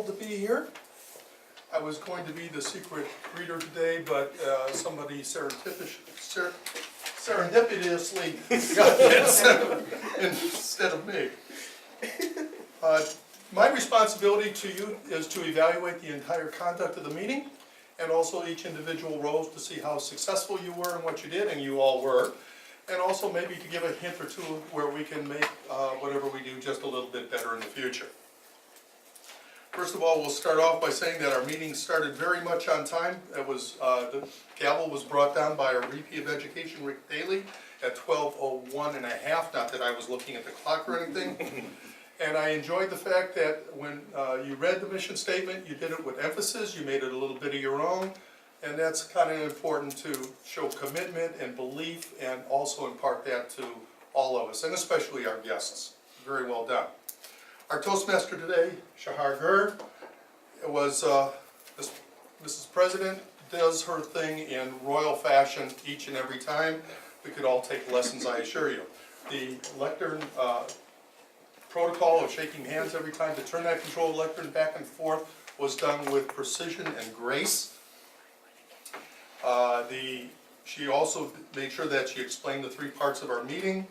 thrilled to be here. I was going to be the secret reader today, but somebody serendipitously got it instead of me. My responsibility to you is to evaluate the entire conduct of the meeting and also each individual roles to see how successful you were and what you did, and you all were. And also maybe to give a hint or two where we can make whatever we do just a little bit better in the future. First of all, we'll start off by saying that our meeting started very much on time. It was, the gavel was brought down by our VP of Education, Rick Daly, at 12:01 and a half, not that I was looking at the clock or anything. And I enjoyed the fact that when you read the mission statement, you did it with emphasis, you made it a little bit of your own. And that's kind of important to show commitment and belief and also impart that to all of us, and especially our guests. Very well done. Our Toastmaster today, Shahar Gur, was Mrs. President, does her thing in royal fashion each and every time. We could all take lessons, I assure you. The lectern protocol of shaking hands every time to turn that control lectern back and forth was done with precision and grace. She also made sure that she explained the three parts of our meeting,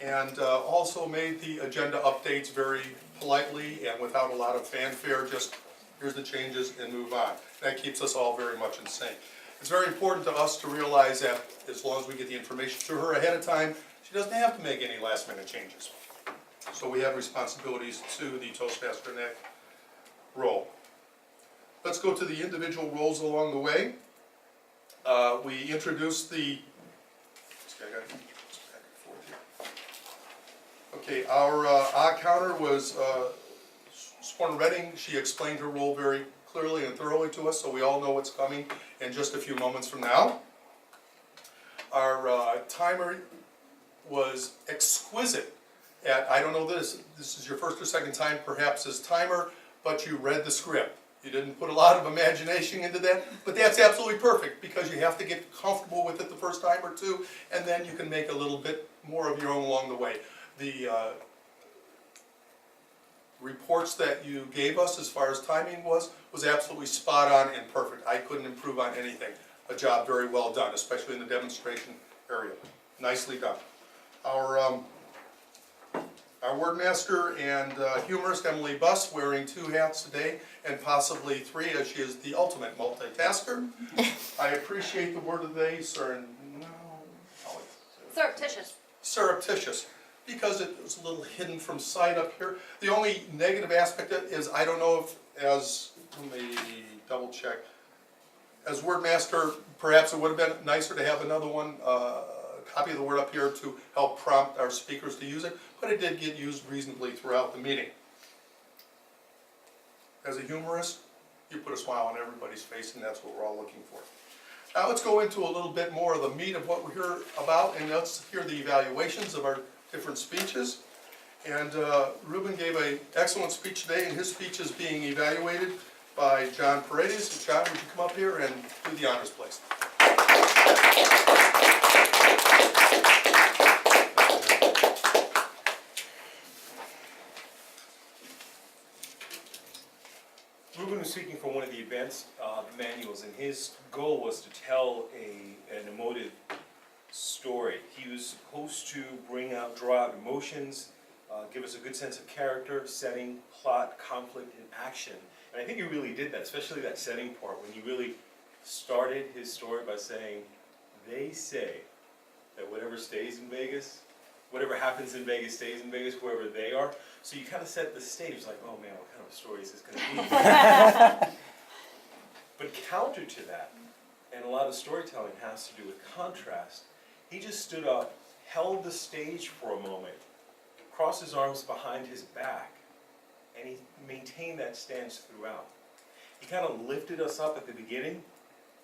and also made the agenda updates very politely and without a lot of fanfare, just here's the changes and move on. That keeps us all very much in sync. It's very important to us to realize that as long as we get the information to her ahead of time, she doesn't have to make any last minute changes. So we have responsibilities to the Toastmaster in that role. Let's go to the individual roles along the way. We introduced the, okay, our odd counter was Sworn Redding. She explained her role very clearly and thoroughly to us, so we all know what's coming in just a few moments from now. Our timer was exquisite at, I don't know this is your first or second time perhaps as timer, but you read the script. You didn't put a lot of imagination into that, but that's absolutely perfect because you have to get comfortable with it the first time or two, and then you can make a little bit more of your own along the way. The reports that you gave us as far as timing was absolutely spot on and perfect. I couldn't improve on anything. A job very well done, especially in the demonstration area. Nicely done. Our wordmaster and humorist, Emily Buss, wearing 2 hats today, and possibly 3, as she is the ultimate multitasker. I appreciate the word of the day, surreptitious. Surreptitious, because it was a little hidden from sight up here. The only negative aspect of it is, I don't know if, let me double check, as wordmaster, perhaps it would have been nicer to have another one, copy of the word up here to help prompt our speakers to use it, but it did get used reasonably throughout the meeting. As a humorist, you put a smile on everybody's face, and that's what we're all looking for. Now let's go into a little bit more of the meat of what we're here about, and let's hear the evaluations of our different speeches. And Ruben gave an excellent speech today, and his speech is being evaluated by John Paredes. John, would you come up here and do the honors, please? Ruben was speaking from one of the advanced manuals, and his goal was to tell an emotive story. He was supposed to draw out emotions, give us a good sense of character, setting, plot, conflict, and action. And I think he really did that, especially that setting part, when he really started his story by saying, they say that whatever stays in Vegas, whatever happens in Vegas stays in Vegas, wherever they are. So you kind of set the stage, like, oh man, what kind of story is this going to be? But counter to that, and a lot of storytelling has to do with contrast, he just stood up, held the stage for a moment, crossed his arms behind his back, and he maintained that stance throughout. He kind of lifted us up at the beginning,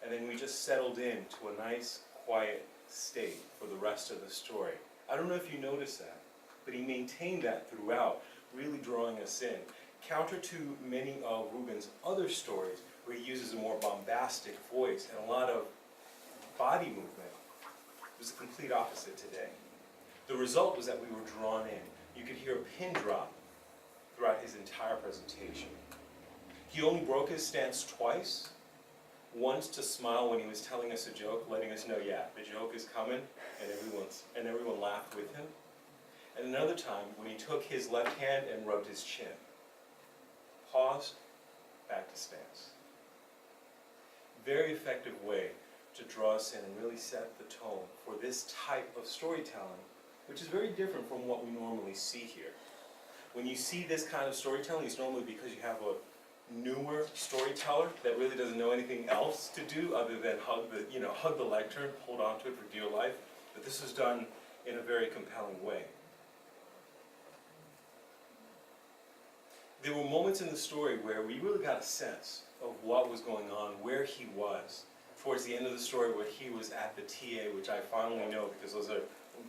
and then we just settled in to a nice, quiet state for the rest of the story. I don't know if you noticed that, but he maintained that throughout, really drawing us in. Counter to many of Ruben's other stories, where he uses a more bombastic voice and a lot of body movement, it was the complete opposite today. The result was that we were drawn in. You could hear a pin drop throughout his entire presentation. He only broke his stance twice. Once to smile when he was telling us a joke, letting us know, yeah, the joke is coming, and everyone laughed with him. And another time when he took his left hand and rubbed his chin. Paused, back to stance. Very effective way to draw us in and really set the tone for this type of storytelling, which is very different from what we normally see here. When you see this kind of storytelling, it's normally because you have a newer storyteller that really doesn't know anything else to do other than hug the lectern, hold on to it for dear life. But this is done in a very compelling way. There were moments in the story where we really got a sense of what was going on, where he was. Towards the end of the story where he was at the TA, which I finally know because those are,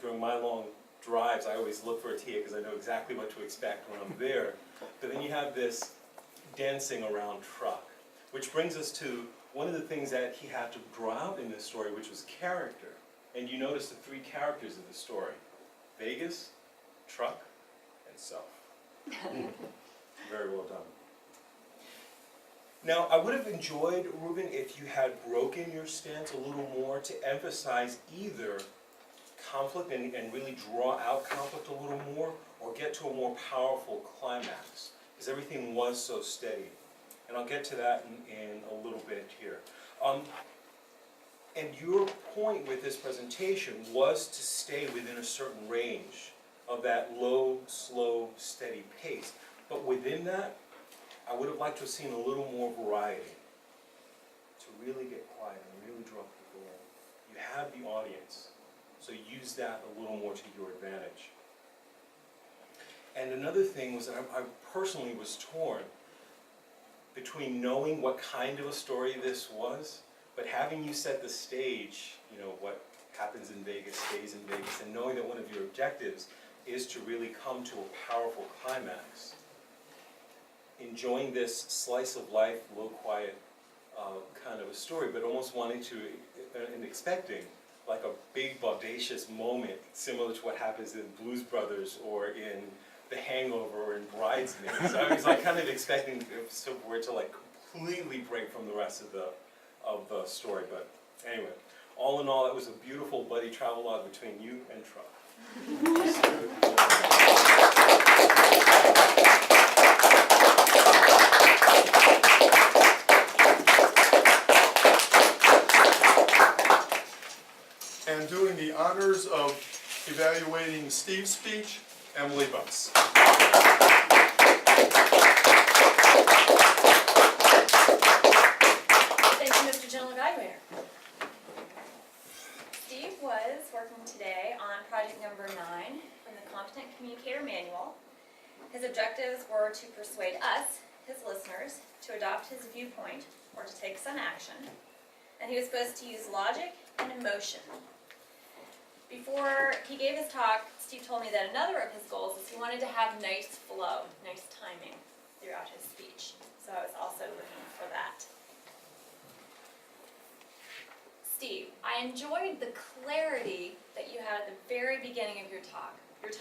during my long drives, I always look for a TA because I know exactly what to expect when I'm there. But then you have this dancing around truck, which brings us to one of the things that he had to draw out in this story, which was character. And you notice the three characters of the story: Vegas, truck, and self. Very well done. Now, I would have enjoyed, Ruben, if you had broken your stance a little more to emphasize either conflict and really draw out conflict a little more, or get to a more powerful climax, because everything was so steady. And I'll get to that in a little bit here. And your point with this presentation was to stay within a certain range of that low, slow, steady pace. But within that, I would have liked to have seen a little more variety to really get quiet and really draw people in. You have the audience, so use that a little more to your advantage. And another thing was that I personally was torn between knowing what kind of a story this was, but having you set the stage, what happens in Vegas stays in Vegas, and knowing that one of your objectives is to really come to a powerful climax. Enjoying this slice of life, low, quiet kind of a story, but almost wanting to, and expecting, like a big, bodacious moment, similar to what happens in Blues Brothers or in The Hangover or in Bridesmaids. I was kind of expecting for it to completely break from the rest of the story. But anyway, all in all, it was a beautiful buddy travelogue between you and Truck. And doing the honors of evaluating Steve's speech, Emily Butts. Thank you, Mr. General Evaluator. Steve was working today on project number 9 from the Competent Communicator Manual. His objectives were to persuade us, his listeners, to adopt his viewpoint or to take some action. And he was supposed to use logic and emotion. Before he gave his talk, Steve told me that another of his goals is he wanted to have nice flow, nice timing throughout his speech. So I was also looking for that. Steve, I enjoyed the clarity that you had at the very beginning of your talk. Your